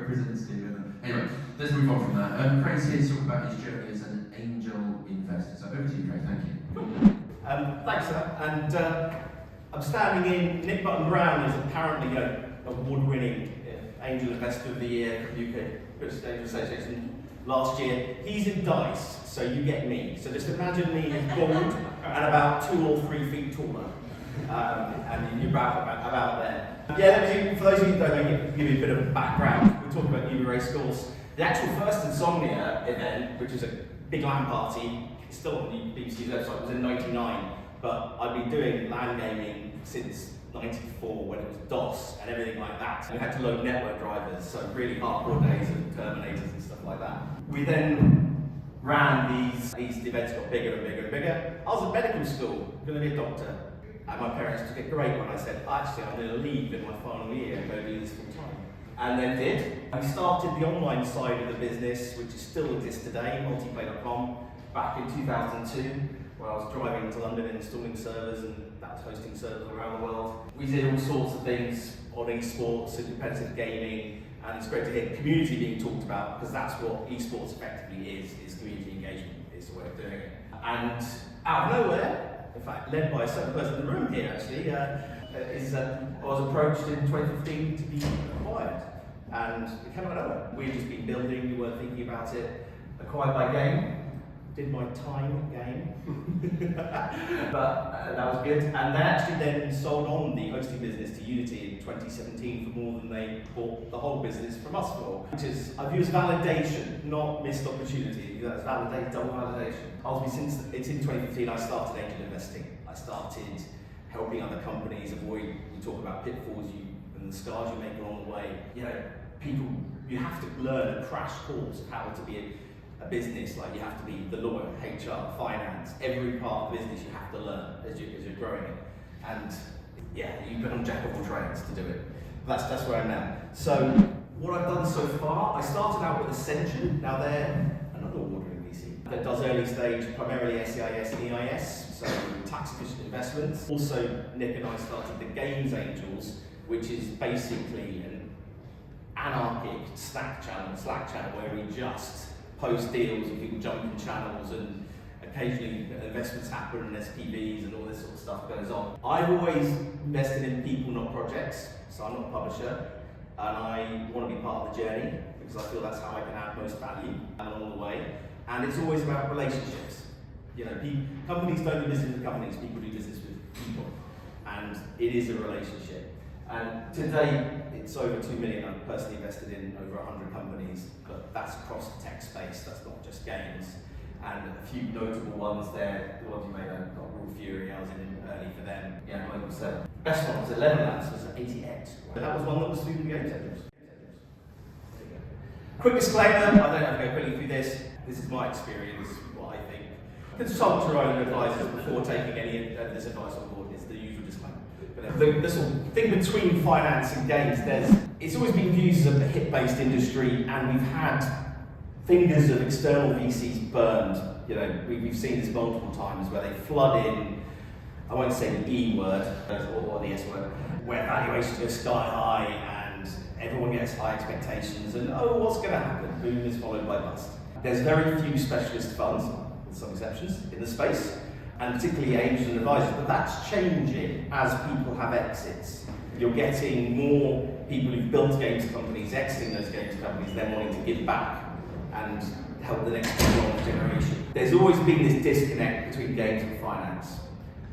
representative. Anyway, let's move on from that. Craig's here to talk about his journey as an angel investor. So over to you, Craig. Thank you. Thanks, sir. And I'm standing in. Nick Button Brown is apparently an award-winning Angel Investor of the Year from UK British Angel Association last year. He's in dice, so you get me. So just imagine me bald and about 2 or 3 feet taller. And you're about there. Yeah, for those of you who don't know, give you a bit of background. We're talking about Newbury Race Course. The actual first Insomnia event, which was a big LAN party, still on the BBC's website, was in '99. But I've been doing LAN gaming since '94 when it was DOS and everything like that. And we had to load network drivers, so really hardcore days of Terminators and stuff like that. We then ran these events, got bigger and bigger and bigger. I was at medical school, going to be a doctor. And my parents took it great when I said, actually, I'm going to leave in my final year and go do this full time. And then did. We started the online side of the business, which still exists today, multiplay.com, back in 2002, where I was driving to London and installing servers, and that was hosting servers around the world. We did all sorts of things on esports and competitive gaming, and it's great to hear community being talked about, because that's what esports effectively is community engagement, is the way of doing it. And out of nowhere, in fact, led by a certain person in the room here, actually, I was approached in 2015 to be acquired. And it came out of nowhere. We'd just been building, we weren't thinking about it. Acquired by Game, did my time at Game. But that was good. And they actually then sold on the hosting business to Unity in 2017 for more than they bought the whole business from us for. Which is, I view as validation, not missed opportunity. That's validation, double validation. Ultimately, since it's in 2015, I started angel investing. I started helping other companies avoid, you talk about pitfalls and the scars you make along the way. You know, people, you have to learn a crash course of how to be a business. Like, you have to be the lawyer, HR, finance, every part of the business you have to learn as you're growing it. And yeah, you become jack of all trades to do it. That's where I am now. So what I've done so far, I started out with Ascension. Now they're another award-winning VC that does early stage, primarily SEIS and EIS, so tax efficient investments. Also, Nick and I started the Games Angels, which is basically an anarchic Slack channel where we just post deals and people jump in channels, and occasionally investments happen and SPVs and all this sort of stuff goes on. I've always invested in people, not projects, so I'm not a publisher, and I want to be part of the journey because I feel that's how I can add most value along the way. And it's always about relationships. You know, companies don't do business with companies, people do business with people, and it is a relationship. And today, it's over 2 million. I've personally invested in over 100 companies, but that's across the tech space, that's not just games. And a few notable ones there, the ones you may know, got Raw Fury, I was in early for them. Yeah, Global 7. Best one was 11 Labs, was 80x. But that was one that was through the Games Angels. Quick disclaimer, I don't have to go quickly through this. This is my experience, what I think. Consult your own advisors before taking any of this advice on board. It's the usual disclaimer. But the sort of thing between finance and games, it's always been viewed as a hit-based industry, and we've had fingers of external VCs burned. You know, we've seen this multiple times where they flood in, I won't say the E word, or the S word, where valuations go sky high and everyone gets high expectations, and oh, what's going to happen? Boom is followed by bust. There's very few specialist funds, with some exceptions, in the space, and particularly angels and advisors, but that's changing as people have exits. You're getting more people who've built games companies, exiting those games companies, then wanting to give back and help the next generation. There's always been this disconnect between games and finance,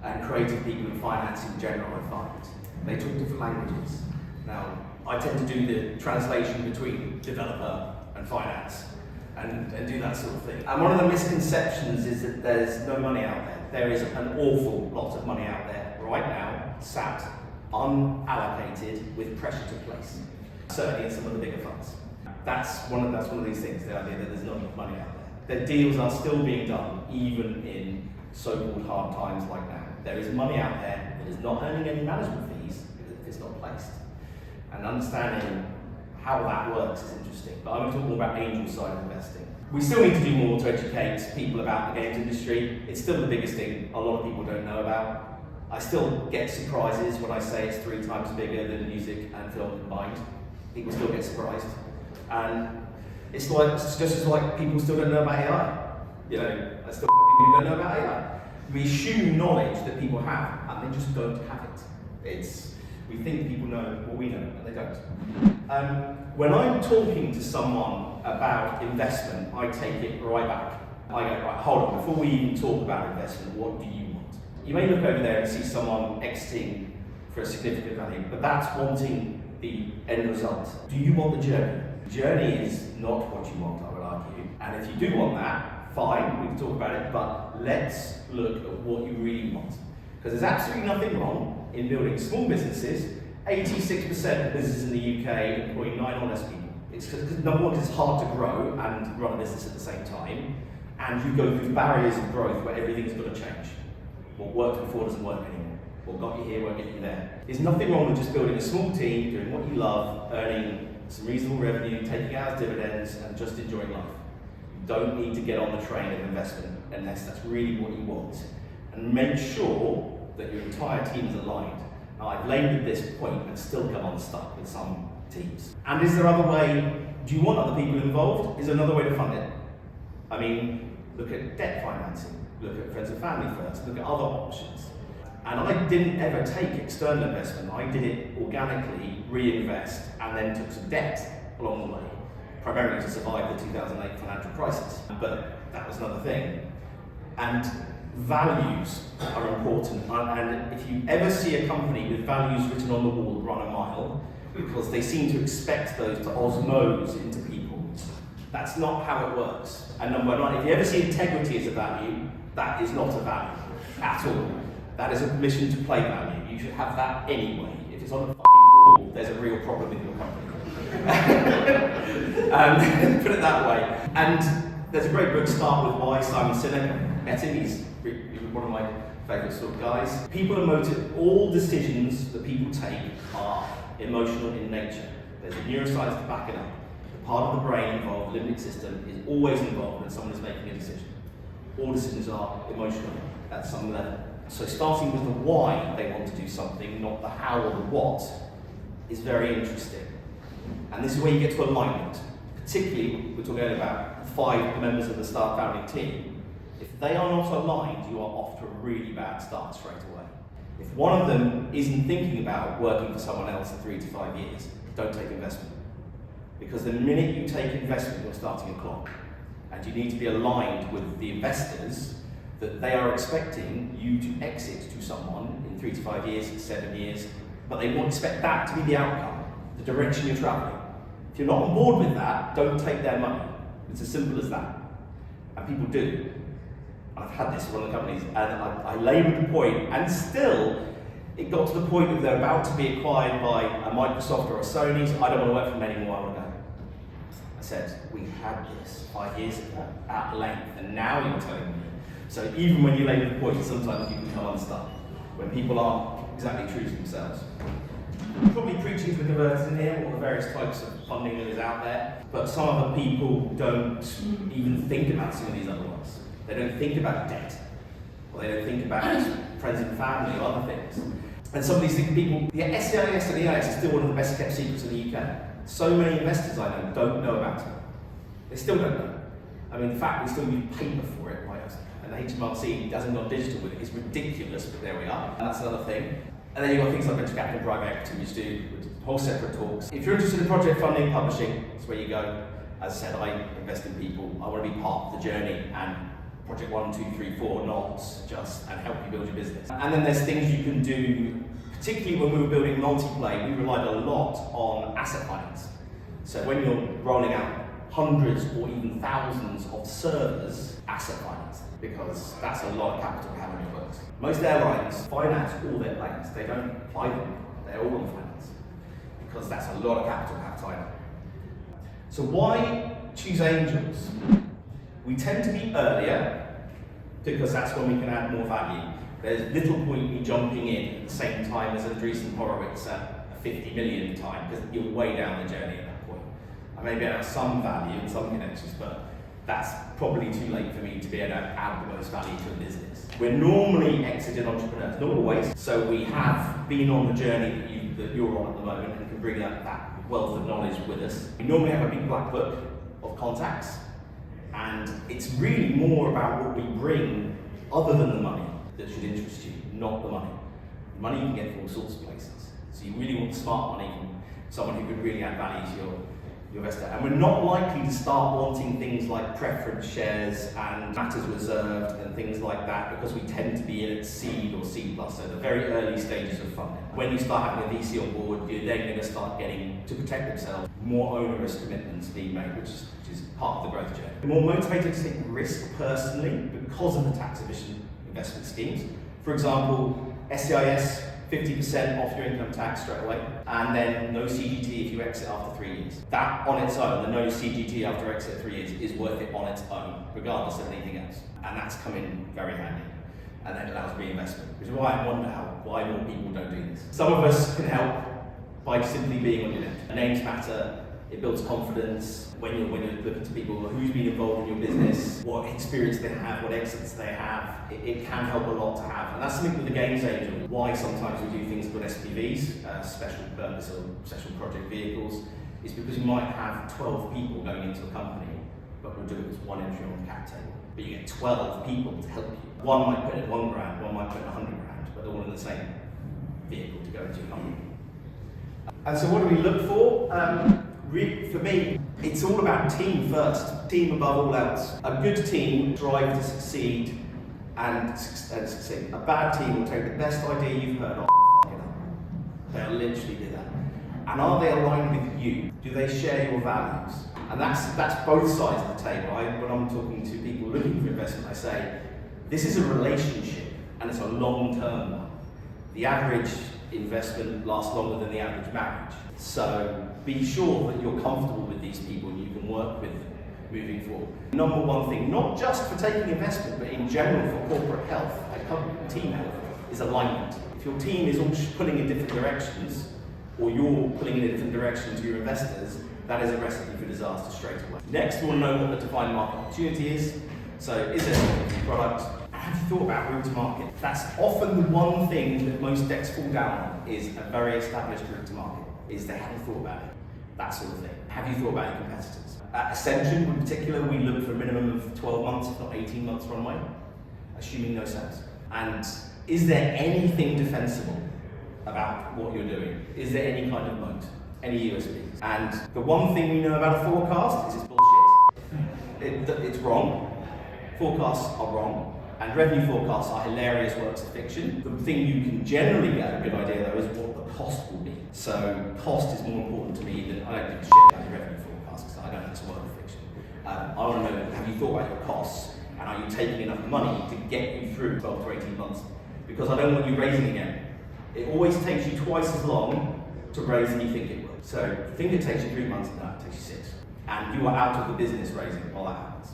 and creative people and finance in general, I find. They talk different languages. Now, I tend to do the translation between developer and finance, and do that sort of thing. And one of the misconceptions is that there's no money out there. There is an awful lot of money out there right now, sat unallocated with pressure to place. Certainly in some of the bigger funds. That's one of these things, the idea that there's not enough money out there. The deals are still being done, even in so-called hard times like now. There is money out there that is not earning any management fees if it's not placed. And understanding how that works is interesting. But I'm going to talk more about angel side of investing. We still need to do more to educate people about the games industry. It's still the biggest thing a lot of people don't know about. I still get surprises when I say it's 3 times bigger than music and film combined. People still get surprised. And it's just as like people still don't know about AI. You know, there's still people who don't know about AI. We assume knowledge that people have, and they just don't have it. We think people know what we know, and they don't. When I'm talking to someone about investment, I take it right back. I go, right, hold on, before we even talk about investment, what do you want? You may look over there and see someone exiting for a significant value, but that's wanting the end result. Do you want the journey? The journey is not what you want, I would argue. And if you do want that, fine, we can talk about it, but let's look at what you really want. Because there's absolutely nothing wrong in building small businesses. 86% of businesses in the UK employ 9 honest people. It's because number one, it's hard to grow and run a business at the same time, and you go through barriers of growth where everything's got to change. What worked before doesn't work anymore. What got you here won't get you there. There's nothing wrong with just building a small team, doing what you love, earning some reasonable revenue, taking out dividends, and just enjoying life. You don't need to get on the train of investment unless that's really what you want. And make sure that your entire team is aligned. Now, I've laboured this point and still come unstuck with some teams. And is there other way? Do you want other people involved? Is there another way to fund it? I mean, look at debt financing, look at friends and family first, look at other options. And I didn't ever take external investment. I did it organically, reinvest, and then took some debt along the way, primarily to survive the 2008 financial crisis. But that was another thing. And values are important, and if you ever see a company with values written on the wall, run a mile, because they seem to expect those to osmose into people. That's not how it works. And number 9, if you ever see integrity as a value, that is not a value at all. That is a permission to play value. You should have that anyway. If it's on the fucking wall, there's a real problem in your company. Put it that way. And there's a great book, Start With Why, Simon Sinek. Met him, he's one of my favourite sort of guys. People are motivated. All decisions that people take are emotional in nature. There's a neuroscience to back it up. The part of the brain involved, the limbic system, is always involved when someone is making a decision. All decisions are emotional at some level. So starting with the why they want to do something, not the how or the what, is very interesting. And this is where you get to alignment. Particularly, we're talking about 5 members of the staff founding team. If they are not aligned, you are off to a really bad start straight away. If one of them isn't thinking about working for someone else in 3 to 5 years, don't take investment. Because the minute you take investment, you're starting a clock. And you need to be aligned with the investors that they are expecting you to exit to someone in 3 to 5 years, 7 years, but they won't expect that to be the outcome, the direction you're traveling. If you're not on board with that, don't take their money. It's as simple as that. And people do. I've had this with one of the companies, and I laboured the point, and still, it got to the point that they're about to be acquired by a Microsoft or a Sony, so I don't want to work for them anymore, I want to go. I said, we had this 5 years ago, at length, and now you're telling me. So even when you labour the point, sometimes you can come unstuck, when people aren't exactly true to themselves. I'm probably preaching to the converters in here, all the various types of funding that is out there, but some other people don't even think about some of these other ones. They don't think about debt, or they don't think about friends and family or other things. And some of these people, the SCIS and EIS is still one of the best kept secrets in the UK. So many investors I know don't know about it. They still don't know. I mean, the fact we still use paper for it, right? And HMRC hasn't gone digital with it. It's ridiculous, but there we are. And that's another thing. And then you've got things like venture capital and private equity, which do whole separate talks. If you're interested in project funding, publishing, that's where you go. As I said, I invest in people. I want to be part of the journey, and project 1, 2, 3, 4, not just, and help you build your business. And then there's things you can do, particularly when we were building multiplay, we relied a lot on asset finance. So when you're rolling out hundreds or even thousands of servers, asset finance, because that's a lot of capital to have on your books. Most airlines finance all their planes. They don't fly them. They're all on finance, because that's a lot of capital to have tied up. So why choose angels? We tend to be earlier, because that's when we can add more value. There's little point in jumping in at the same time as Andreessen Horowitz at a 50 million time, because you're way down the journey at that point. I may be able to have some value and some connections, but that's probably too late for me to be able to add the most value to a business. We're normally exited entrepreneurs, not always, so we have been on the journey that you're on at the moment and can bring that back. wealth of knowledge with us. We normally have a big black book of contacts, and it's really more about what we bring other than the money that should interest you, not the money. The money you can get from all sorts of places. So you really want smart money from someone who could really add value to your investor. And we're not likely to start wanting things like preference shares and matters reserved and things like that, because we tend to be in at seed or seed plus, so the very early stages of funding. When you start having a VC on board, you're then going to start getting, to protect themselves, more onerous commitments being made, which is part of the growth journey. We're more motivated to take risk personally because of the tax efficient investment schemes. For example, SCIS, 50% off your income tax straight away, and then no CGT if you exit after 3 years. That on its own, the no CGT after exit 3 years, is worth it on its own, regardless of anything else. And that's come in very handy. And that allows reinvestment, which is why I wonder why more people don't do this. Some of us can help by simply being on your left. Names matter. It builds confidence when you're looking to people who's been involved in your business, what experience they have, what exits they have. It can help a lot to have. And that's something with the games angel. Why sometimes we do things called SPVs, special purpose or special project vehicles, is because you might have 12 people going into a company, but we'll do it as one entry on the cap table. But you get 12 people to help you. One might put in $1 grand, one might put in $100 grand, but they're all in the same vehicle to go into your company. And so what do we look for? For me, it's all about team first. Team above all else. A good team strive to succeed and succeed. A bad team will take the best idea you've heard of and fuck it up. They'll literally do that. And are they aligned with you? Do they share your values? And that's both sides of the table. When I'm talking to people looking for investment, I say, this is a relationship and it's a long-term one. The average investment lasts longer than the average marriage. So be sure that you're comfortable with these people and you can work with them moving forward. Number one thing, not just for taking investment, but in general for corporate health and team health, is alignment. If your team is all pulling in different directions, or you're pulling in a different direction to your investors, that is a recipe for disaster straight away. Next, we'll know what the defined market opportunity is. So is there a product? Have you thought about route to market? That's often the one thing that most decks fall down on, is a very established route to market, is they haven't thought about it. That sort of thing. Have you thought about your competitors? At Ascension in particular, we look for a minimum of 12 months, if not 18 months runway, assuming no sales. And is there anything defensible about what you're doing? Is there any kind of moat? Any USPs? And the one thing we know about a forecast is it's bullshit. It's wrong. Forecasts are wrong. And revenue forecasts are hilarious works of fiction. The thing you can generally get a good idea though is what the cost will be. So cost is more important to me than, I don't give a shit about your revenue forecasts because I don't think it's a work of fiction. I want to know, have you thought about your costs and are you taking enough money to get you through 12 to 18 months? Because I don't want you raising again. It always takes you twice as long to raise than you think it will. So if you think it takes you 3 months, no, it takes you 6. And you are out of the business raising while that happens.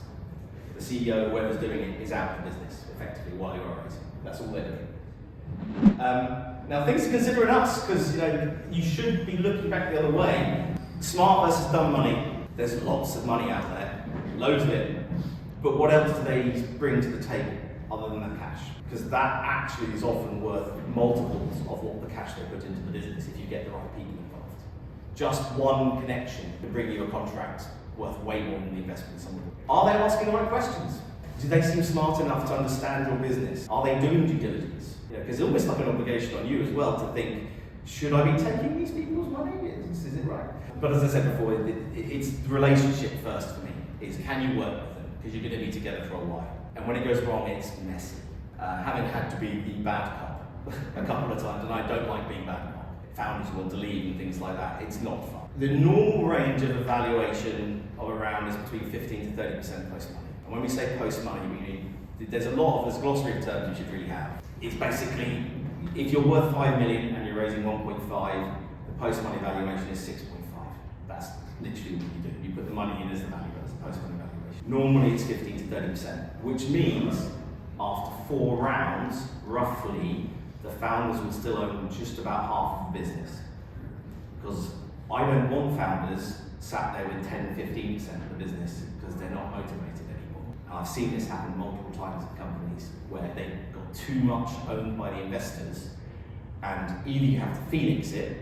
The CEO, whoever's doing it, is out of the business, effectively, while you are raising. That's all they're doing. Now, things to consider in us, because you should be looking back the other way. Smart versus dumb money. There's lots of money out there, loads of it. But what else do they bring to the table other than that cash? Because that actually is often worth multiples of what the cash they put into the business if you get the right people involved. Just one connection can bring you a contract worth way more than the investment in someone. Are they asking the right questions? Do they seem smart enough to understand your business? Are they doing due diligence? Because it's almost like an obligation on you as well to think, should I be taking these people's money? Is it right? But as I said before, it's the relationship first for me, is can you work with them? Because you're going to be together for a while. And when it goes wrong, it's messy. Having had to be the bad cop a couple of times, and I don't like being bad cop. Founders who want to leave and things like that, it's not fun. The normal range of evaluation of around is between 15 to 30% post-money. And when we say post-money, we mean there's a glossary of terms you should really have. It's basically, if you're worth 5 million and you're raising 1.5, the post-money valuation is 6.5. That's literally what you do. You put the money in as the value, as the post-money valuation. Normally it's 15 to 30%, which means after 4 rounds, roughly, the founders will still own just about half of the business. Because I don't want founders sat there with 10, 15% of the business because they're not motivated anymore. And I've seen this happen multiple times in companies where they got too much owned by the investors, and either you have to Phoenix it,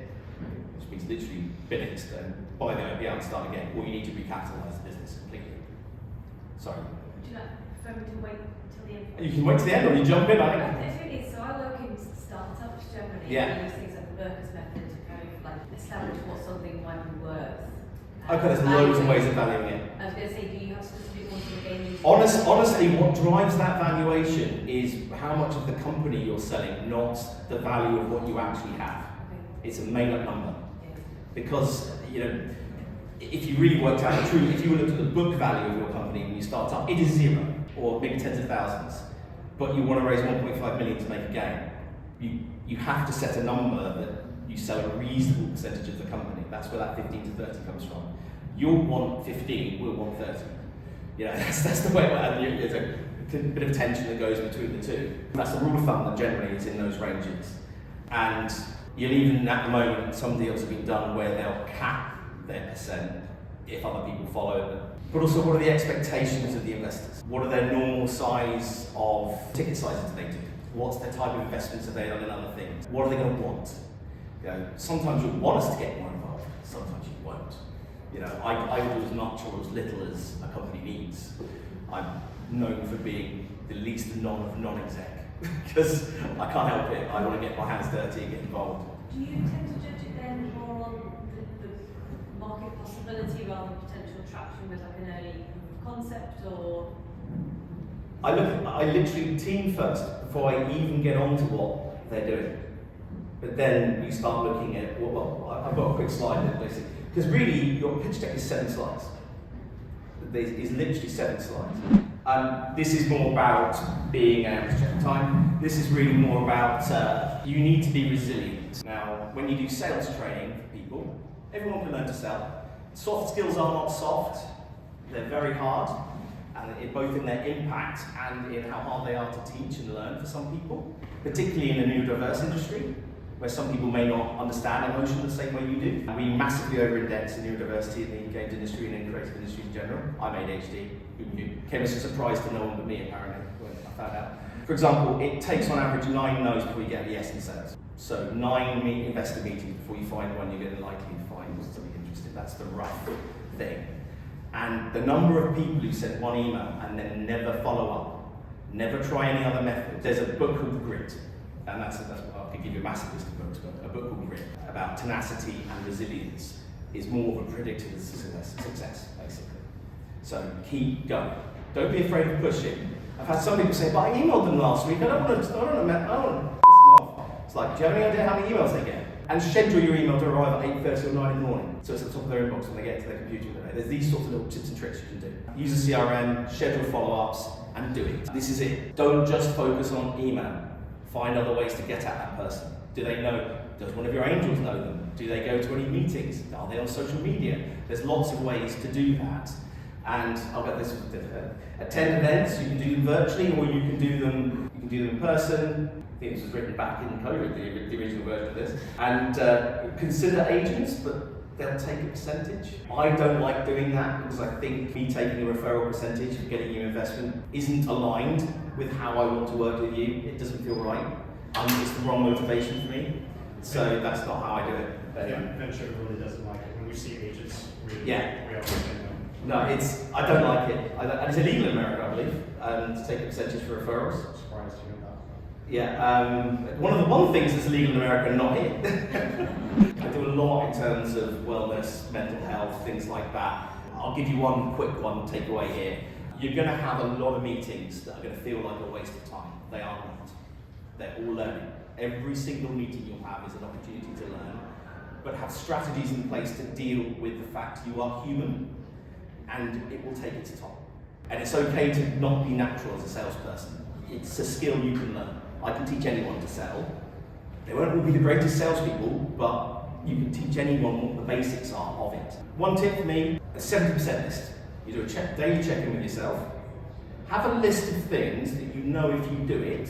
which means literally bin it and buy the OPL and start again, or you need to recapitalise the business completely. Sorry. Would you like for me to wait till the end? You can wait to the end, or you jump in, I think. It's really, so I work in startups generally. Yeah. We use things like the Berker's method to kind of like establish what something might be worth. Okay, there's loads of ways of valuing it. I was going to say, do you have specific ones for the game? Honestly, what drives that valuation is how much of the company you're selling, not the value of what you actually have. Okay. It's a made-up number. Yeah. Because, you know, if you really worked out the truth, if you looked at the book value of your company when you start up, it is zero, or maybe tens of thousands. But you want to raise 1.5 million to make a gain. You have to set a number that you sell a reasonable percentage of the company. That's where that 15 to 30 comes from. You'll want 15, we'll want 30. You know, that's the way, there's a bit of tension that goes between the two. That's the rule of thumb that generally is in those ranges. And you'll even, at the moment, some deals have been done where they'll cap their percent if other people follow them. But also, what are the expectations of the investors? What are their normal size of ticket sizes they do? What's their type of investments have they done in other things? What are they going to want? You know, sometimes you'll want us to get more involved, sometimes you won't. You know, I will do as much or as little as a company needs. I'm known for being the least non-exec because I can't help it. I want to get my hands dirty and get involved. Do you tend to judge it then more on the market possibility rather than potential traction with like an early concept, or? I literally team first before I even get on to what they're doing. But then you start looking at, well, I've got a quick slide there, basically. Because really, your pitch deck is 7 slides. It's literally 7 slides. This is more about being able to check time. This is really more about, you need to be resilient. Now, when you do sales training for people, everyone can learn to sell. Soft skills are not soft. They're very hard. And both in their impact and in how hard they are to teach and learn for some people, particularly in the neurodiverse industry, where some people may not understand emotion the same way you do. We massively over-index in neurodiversity in the games industry and in creative industry in general. I'm ADHD, who knew? Came as a surprise to no one but me, apparently, when I found out. For example, it takes on average 9 no's before you get a yes in sales. So 9 investor meetings before you find one you're going to likely find something interesting. That's the rough thing. And the number of people who send one email and then never follow up, never try any other method. There's a book called The Grit, and that's I could give you a massive list of books, but a book called Grit about tenacity and resilience is more of a predictor of success, basically. So keep going. Don't be afraid of pushing. I've had some people say, but I emailed them last week. I don't want to piss them off. It's like, do you have any idea how many emails they get? And schedule your email to arrive at 8:30 or 9 in the morning, so it's at the top of their inbox when they get to their computer in the day. There's these sorts of little tips and tricks you can do. Use a CRM, schedule follow-ups, and do it. This is it. Don't just focus on email. Find other ways to get at that person. Do they know? Does one of your angels know them? Do they go to any meetings? Are they on social media? There's lots of ways to do that. And I'll get this. Attend events. You can do them virtually, or you can do them in person. I think this was written back in COVID, the original version of this. And consider agents, but they'll take a percentage. I don't like doing that because I think me taking a referral percentage for getting you investment isn't aligned with how I want to work with you. It doesn't feel right. It's the wrong motivation for me. So that's not how I do it. But, Venture really doesn't like it when we see agents. We always say no. No, I don't like it. And it's illegal in America, I believe, to take a percentage for referrals. I'm surprised you know that. Yeah, one of the things that's illegal in America and not here. I do a lot in terms of wellness, mental health, things like that. I'll give you one quick one takeaway here. You're going to have a lot of meetings that are going to feel like a waste of time. They are not. They're all learning. Every single meeting you'll have is an opportunity to learn, but have strategies in place to deal with the fact you are human, and it will take its toll. And it's okay to not be natural as a salesperson. It's a skill you can learn. I can teach anyone to sell. They won't all be the greatest salespeople, but you can teach anyone what the basics are of it. One tip for me, a 70% list. You do a daily check-in with yourself. Have a list of things that you know if you do it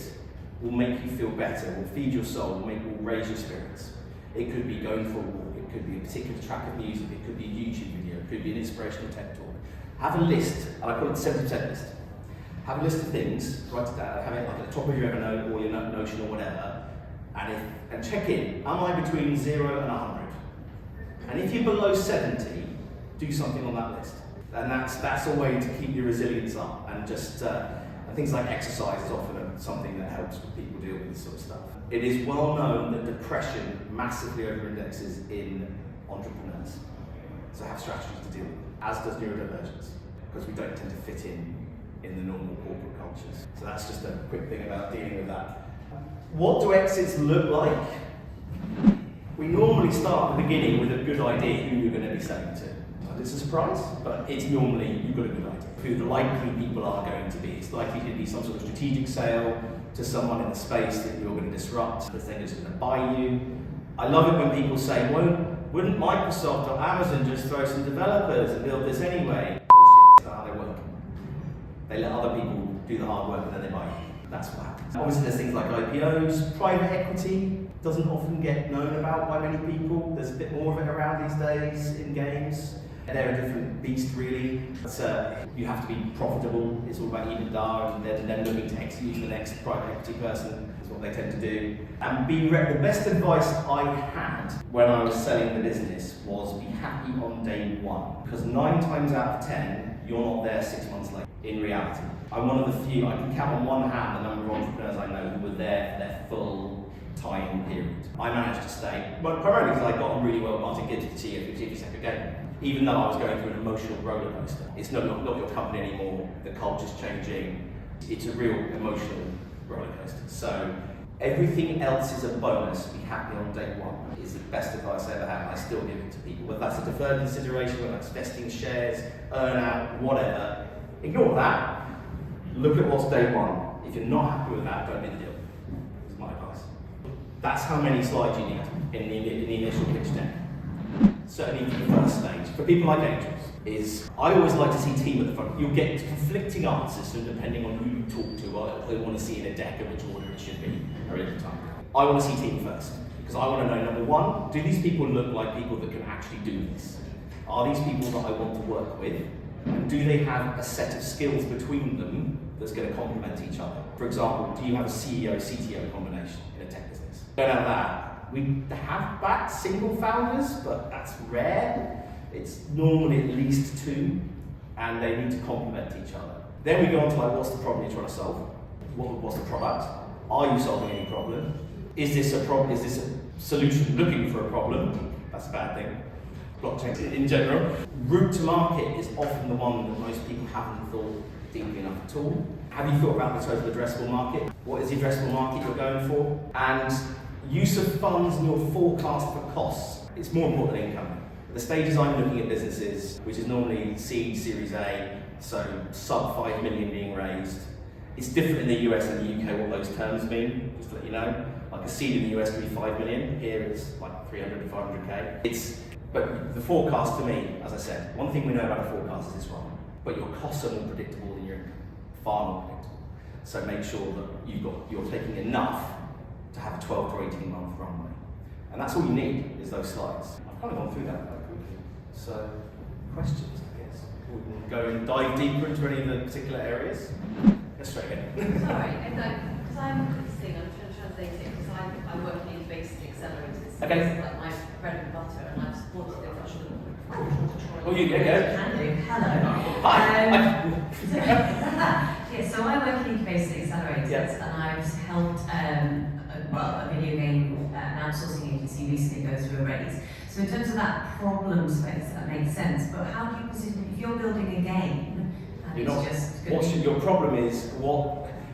will make you feel better, will feed your soul, will raise your spirits. It could be going for a walk, it could be a particular track of music, it could be a YouTube video, it could be an inspirational TED talk. Have a list, and I call it the 70% list. Have a list of things, write it down, have it like at the top of your Evernote or your Notion or whatever, and check in. Am I between 0 and 100? And if you're below 70, do something on that list. And that's a way to keep your resilience up. And just and things like exercise is often something that helps people deal with this sort of stuff. It is well known that depression massively over-indexes in entrepreneurs. So have strategies to deal with it, as does neurodivergence, because we don't tend to fit in the normal corporate cultures. So that's just a quick thing about dealing with that. What do exits look like? We normally start at the beginning with a good idea who you're going to be selling to. It's a surprise, but it's normally you've got a good idea who the likely people are going to be. It's likely to be some sort of strategic sale to someone in the space that you're going to disrupt, the thing that's going to buy you. I love it when people say, wouldn't Microsoft or Amazon just throw some developers and build this anyway? Bullshit, that's not how they work. They let other people do the hard work and then they buy you. That's what happens. Obviously there's things like IPOs, private equity doesn't often get known about by many people. There's a bit more of it around these days in games. They're a different beast really. But, you have to be profitable. It's all about EBITDA and then looking to execute the next private equity person is what they tend to do. And the best advice I had when I was selling the business was be happy on day one. Because 9 times out of 10, you're not there 6 months later in reality. I'm one of the few, I can count on one hand the number of entrepreneurs I know who were there for their full time period. I managed to stay, but primarily because I got on really well at Guildford to see a second game. Even though I was going through an emotional roller coaster. It's not your company anymore, the culture's changing. It's a real emotional roller coaster. So everything else is a bonus. Be happy on day one is the best advice I ever had. I still give it to people. Whether that's a deferred consideration, whether that's vesting shares, earn out, whatever. Ignore that. Look at what's day one. If you're not happy with that, don't do the deal. That's my advice. That's how many slides you need in the initial pitch deck. Certainly for the first stage. For people like angels, is I always like to see team at the front. You'll get conflicting answers depending on who you talk to, or they want to see in a deck of which order it should be or at the time. I want to see team first. Because I want to know, number one, do these people look like people that can actually do this? Are these people that I want to work with? And do they have a set of skills between them that's going to complement each other? For example, do you have a CEO-CTO combination in a tech business? Don't have that. We have backed single founders, but that's rare. It's normally at least 2, and they need to complement each other. Then we go on to like, what's the problem you're trying to solve? What's the product? Are you solving any problem? Is this a problem? Is this a solution looking for a problem? That's a bad thing. Blockchain in general. Route to market is often the one that most people haven't thought deeply enough at all. Have you thought about the total addressable market? What is the addressable market you're going for? And use of funds and your forecast for costs. It's more important than income. The stages I'm looking at businesses, which is normally seed, Series A, so sub 5 million being raised. It's different in the US and the UK what those terms mean, just to let you know. Like a seed in the US can be 5 million, here it's like 300 to 500k. But the forecast to me, as I said, one thing we know about a forecast is it's wrong, but your costs are more predictable than your income, far more predictable. So make sure that you're taking enough to have a 12 to 18 month runway. And that's all you need, is those slides. I've kind of gone through that quite quickly. So, questions, I guess. We can go and dive deeper into any of the particular areas. Go straight in. Sorry, because I'm this thing, I'm trying to translate it, because I'm working in basic accelerators. Okay. It's like my bread and butter, and I've supported it. Oh, you go. Can do. Hello. Hi. Yeah, so I work in basic accelerators, and I've helped a video game an outsourcing agency recently go through a raise. So in terms of that problem space, that makes sense. But how do you position if you're building a game and your problem is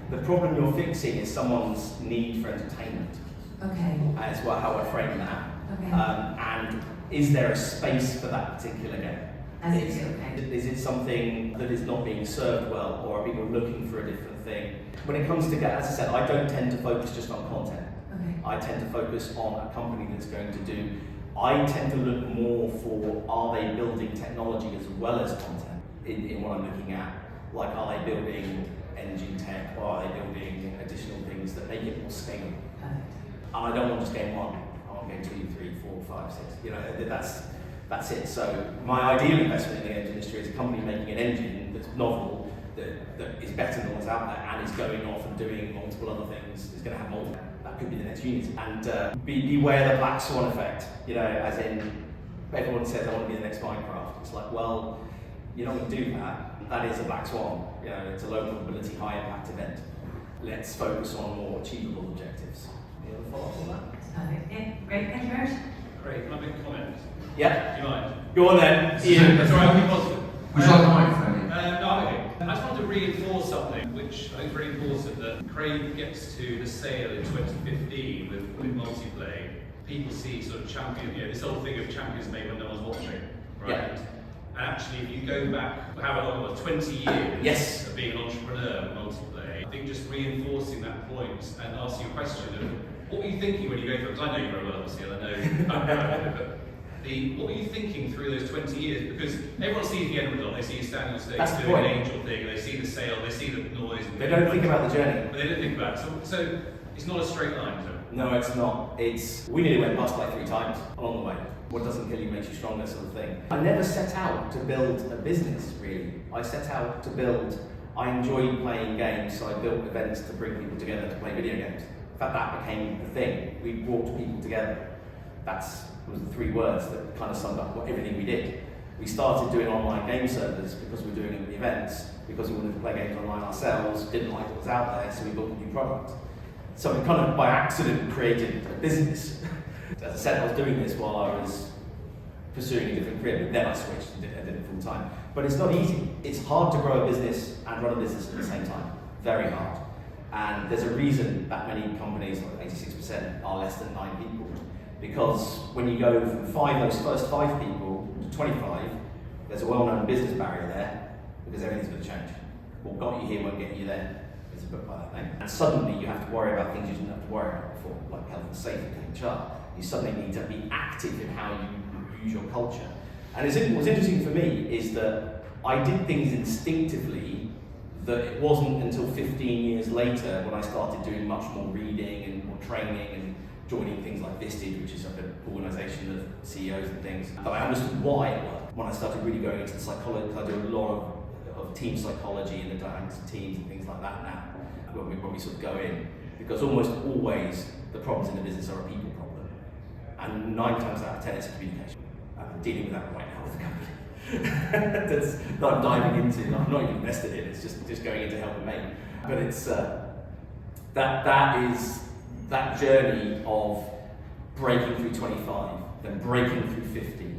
the problem you're fixing is someone's need for entertainment. Okay. As well, how I frame that. Okay. And is there a space for that particular game? Is it something that is not being served well, or are people looking for a different thing? When it comes to, as I said, I don't tend to focus just on content. Okay. I tend to focus on a company that's going to do. I tend to look more for, are they building technology as well as content in what I'm looking at? Like, are they building engine tech, or are they building additional things that make it more scalable? Perfect. And I don't want just game 1. I want game 2, 3, 4, 5, 6. You know, that's it. So my ideal investment in the engine industry is a company making an engine that's novel, that is better than what's out there, and is going off and doing multiple other things. Is going to have multiple. That could be the next Unity. And beware the black swan effect. You know, as in everyone says, I want to be the next Minecraft. It's like, well, you're not going to do that. That is a black swan. You know, it's a low probability, high impact event. Let's focus on more achievable objectives. Any other follow-up on that? Perfect. Yeah, great. Thank you very much. Great. Can I make a comment? Yeah. Do you mind? Go on then. Ian. That's all right, I'll be positive. Would you like the microphone? No, I'm okay. I just wanted to reinforce something which I think is very important, that Craig gets to the sale in 2015 with multiplayer. People see sort of champion, this whole thing of champions made when no one's watching, right? Yeah. And actually, if you go back, however long it was, 20 years Yes. of being an entrepreneur with multiplayer, I think just reinforcing that point and asking a question of, what were you thinking when you go through, because I know you very well, obviously, and I know, but what were you thinking through those 20 years? Because everyone sees the end result, they see you standing on stage That's the doing point. an angel thing, they see the sale, they see the noise. They don't think about the journey. But they don't think about it. So it's not a straight line, is it? No, it's not. We nearly went bust like 3 times along the way. What doesn't kill you makes you stronger, sort of thing. I never set out to build a business, really. I set out to I enjoyed playing games, so I built events to bring people together to play video games. In fact, that became the thing. We brought people together. Was the 3 words that kind of summed up everything we did. We started doing online game servers because we were doing events, because we wanted to play games online ourselves, didn't like what was out there, so we built a new product. So we kind of by accident created a business. As I said, I was doing this while I was pursuing a different career, but then I switched and did it full time. But it's not easy. It's hard to grow a business and run a business at the same time. Very hard. And there's a reason that many companies, like 86%, are less than 9 people. Because when you go from those first 5 people to 25, there's a well-known business barrier there, because everything's going to change. What got you here won't get you there. There's a book by that name. And suddenly you have to worry about things you didn't have to worry about before, like health and safety, HR. You suddenly need to be active in how you use your culture. And what's interesting for me is that I did things instinctively that it wasn't until 15 years later when I started doing much more reading and more training and joining things like Vistage, which is like an organisation of CEOs and things, that I understood why it worked. When I started really going into the psychology, I do a lot of team psychology and the dynamics of teams and things like that now, when we sort of go in. Because almost always the problems in the business are a people problem. And 9 times out of 10 it's communication. I'm dealing with that right now with the company. That's that I'm diving into, I'm not even invested in, it's just going in to help them make. But it's that journey of breaking through 25, then breaking through 50.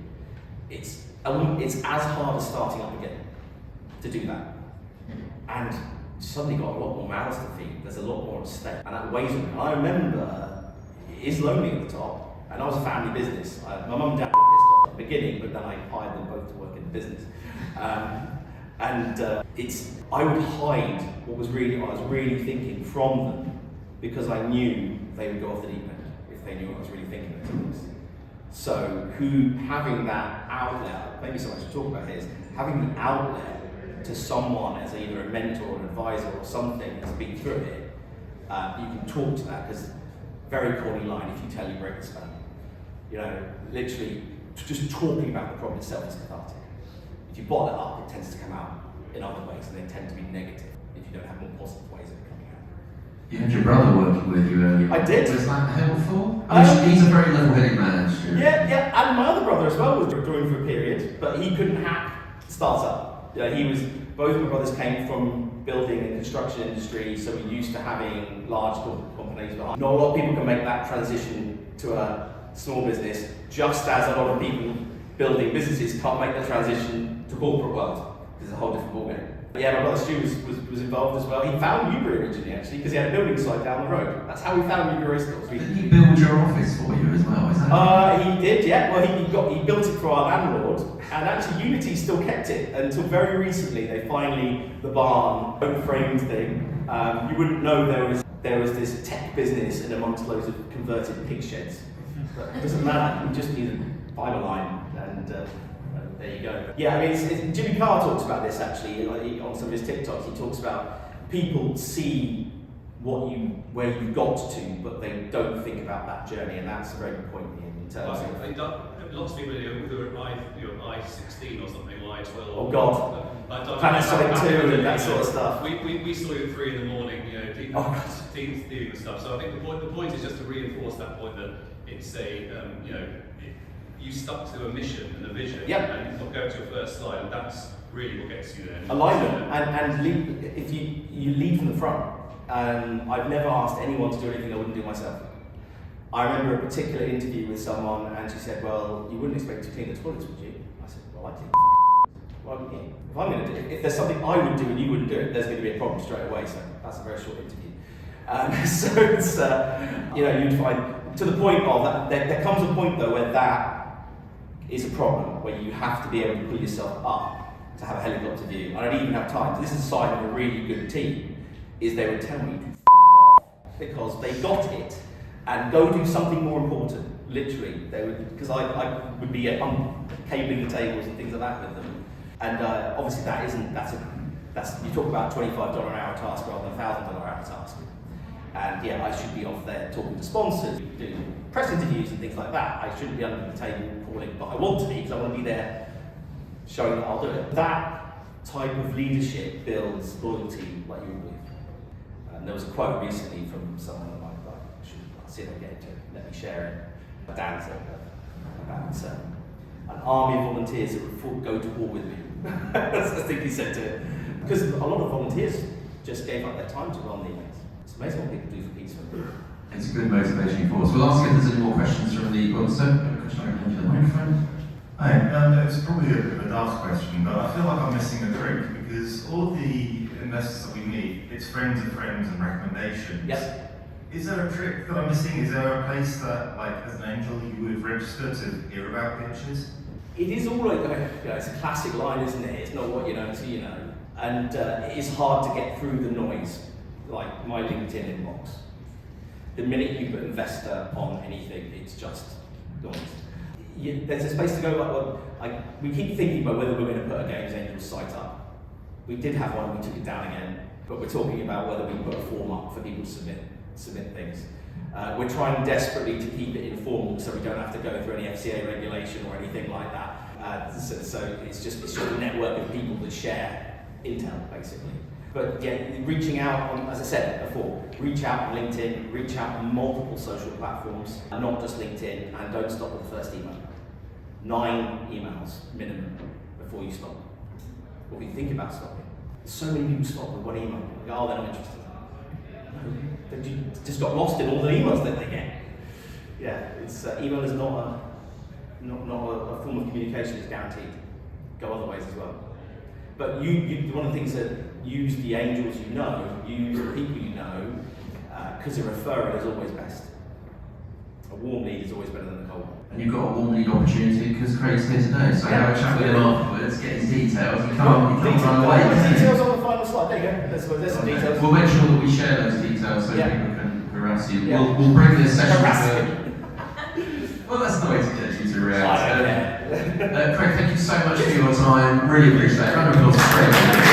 It's as hard as starting up again to do that. And you suddenly got a lot more mouths to feed, there's a lot more at stake, and that weighs on me. And I remember it is lonely at the top, and I was a family business. My mum and dad were pissed off at the beginning, but then I hired them both to work in the business. I would hide what I was really thinking from them, because I knew they would go off the deep end if they knew what I was really thinking of things. So having that outlet, maybe so much to talk about here, is having the outlet to someone as either a mentor or an advisor or something that's been through it, you can talk to that, because very corny line, if you tell, you break the spell. Literally, just talking about the problem itself is cathartic. If you bottle it up, it tends to come out in other ways, and they tend to be negative if you don't have more positive ways of it coming out. You had your brother working with you earlier. I did. Was that helpful? He's a very level-headed man, Stu. Yeah, and my other brother as well was doing for a period, but he couldn't hack startup. Both my brothers came from building and construction industry, so we're used to having large companies behind. Not a lot of people can make that transition to a small business, just as a lot of people building businesses can't make the transition to corporate world. It's a whole different ballgame. Yeah, my brother Stu was involved as well. He found Newbury originally, actually, because he had a building site down the road. That's how we found Newbury Stores. Didn't he build your office for you as well? Is that He did, yeah. Well, he built it for our landlord, and actually Unity still kept it until very recently. They finally, the barn, oak framed thing. You wouldn't know there was this tech business in amongst loads of converted pig sheds. But it doesn't matter. You just need a fibre line, and there you go. Yeah, I mean, Jimmy Carr talks about this actually on some of his TikToks. He talks about people see where you've got to, but they don't think about that journey, and that's a very good point in terms of. Lots of people who are I-16 or something, or I-12. Oh God. Panasonic 2 and that sort of stuff. We saw you at 3 in the morning, teams doing the stuff. So I think the point is just to reinforce that point that it's you stuck to a mission and a vision, Yep. and not go to your first slide, and that's really what gets you there. Alignment, and lead, if you lead from the front. I've never asked anyone to do anything I wouldn't do myself. I remember a particular interview with someone, and she said, "Well, you wouldn't expect to clean the toilets, would you?" I said, "Well, I clean the toilets. Why wouldn't you? If I'm going to do it, if there's something I would do and you wouldn't do it, there's going to be a problem straight away." So that's a very short interview. So it's you'd find to the point of that. There comes a point though where that is a problem, where you have to be able to pull yourself up to have a helicopter view. I don't even have time. This is a sign of a really good team. Is they would tell me to f off because they got it and go do something more important. Literally, they would, because I would be cabling the tables and things like that with them. And obviously that's you talk about $25 an hour task rather than $1,000 an hour task. And yeah, I should be off there talking to sponsors, doing press interviews and things like that. I shouldn't be under the table calling, but I want to be because I want to be there showing that I'll do it. That type of leadership builds loyalty like you would. And there was a quote recently from someone that I should see if I get it to let me share it. Dan said about an army of volunteers that would go to war with me. That's I think he said to it. Because a lot of volunteers just gave up their time to run the events. It's amazing what people do for peace. It's a good motivation for us. We'll ask if there's any more questions from the audience. So, a question over to the microphone. Hi, it's probably a bit of a daft question, but I feel like I'm missing a trick because all of the investors that we meet, it's friends of friends and recommendations. Yep. Is there a trick that I'm missing? Is there a place that, like, as an angel, you would register to hear about pitches? It is always, it's a classic line, isn't it? It's not what you know until you know. And it is hard to get through the noise, like my LinkedIn inbox. The minute you put investor on anything, it's just noise. There's a space to go, we keep thinking about whether we're going to put a Games Angels site up. We did have one, we took it down again, but we're talking about whether we put a form up for people to submit things. We're trying desperately to keep it informal so we don't have to go through any FCA regulation or anything like that. So it's just a network of people that share intel, basically. But yeah, reaching out on, as I said before, reach out on LinkedIn, reach out on multiple social platforms, and not just LinkedIn, and don't stop with the first email. 9 emails minimum before you stop. Or if you think about stopping. So many people stop with 1 email. They go, oh, they're not interested. No, they just got lost in all the emails that they get. Yeah, email is not a form of communication. It's guaranteed. Go other ways as well. But one of the things that use the angels you know, use the people you know, because a referral is always best. A warm lead is always better than a cold one. And you've got a warm lead opportunity because Craig's here today, so have a chat with him afterwards, get his details. You can't run away. Details on the final slide. There you go. There's some details. We'll make sure that we share those details so people can harass you. Yeah. We'll bring this session Harass well, that's the way to get you to react. Craig, thank you so much for your time. Really appreciate it. Round of applause for Craig.